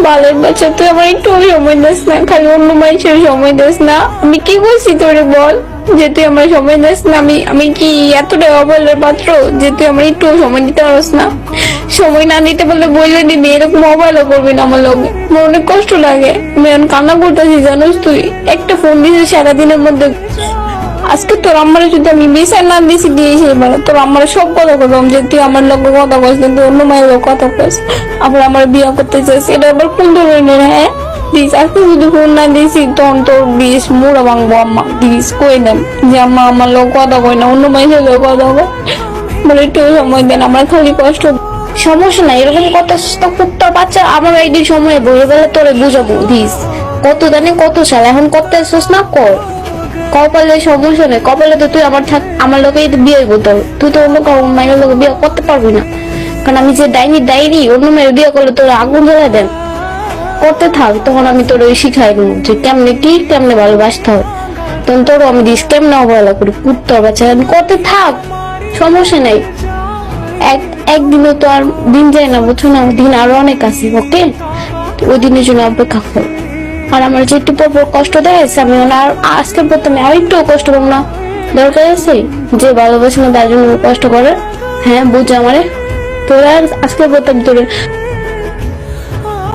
বালের বাচ্চা, তুই আমার একটু সময় দিস না, খালি অন্য মানুষের সময় দিস না। আমি কি করছি তোরে বল, যে তুই আমার সময় দিস না? আমি কি এতটা অবহেলার পাত্র যে তুই আমার একটু সময় দিতে পারস না? সময় না দিতে বললে বলে দিবি, এরকম অবহেলা করবি না আমার লোক। আমার অনেক কষ্ট লাগে, আমি এখন কান্না করতেছি জানোস তুই। একটা ফোন দিয়েছিস সারাদিনের মধ্যে। আজকে তোর আমার যদি আমি বিচার না দিছি দিয়েছি, এবার তোর আমার সব কথা বললাম যে তুই আমার লোকের কথা বলছ, কিন্তু অন্য মায়ের কথা বলছ, আবার আমার বিয়ে করতে চাস, এটা আবার কোন ধরনের? হ্যাঁ দিস, আজকে যদি ফোন না দিয়েছি তখন তোর দিস মুড়া ভাঙবো। আম্মা দিস কই দেন যে আম্মা আমার লোক কথা কই না, অন্য মায়ের লোক কথা কয়। বলে একটু সময় দেন, আমার খালি কষ্ট। সমস্যা নাই, এরকম কত কুত্তার বাচ্চা আমার আইডির সময় বলে গেলে তোরে বুঝাবো দিস। কত জানি কত সাল এখন করতে আসছিস না, কর। কপালে সমস্যা নেই, কপালে তো তুই আমার আমার লোকে বিয়ে করতে হবে, তুই তো অন্য কারো মায়ের লোকে বিয়ে করতে পারবি না। কারণ আমি যে ডাইনি অন্য মেয়ের বিয়ে করলে তোর আগুন জ্বলা দেন। করতে থাক, তখন আমি তোর ওই শিখাই দেবো যে কেমনে কি কেমনে ভালোবাসতে হয়। তখন তোরও আমি দিস কেমনে অবহেলা করি কুত্তার বাচ্চা। আমি করতে থাক, সমস্যা নেই। একদিনও তো আর দিন যায় না, বুঝছো না? দিন আরো অনেক আছে, ওকে? ওই দিনের জন্য অপেক্ষা কর। আর আমার যে একটু পর কষ্ট দেয় আমি আর আজকের প্রথমে আর একটু কষ্ট করবো না। দরকার আছে যে ভালোবাসে না তার জন্য কষ্ট করে? হ্যাঁ বুঝ আমারে। তোরা আজকের প্রথম তোর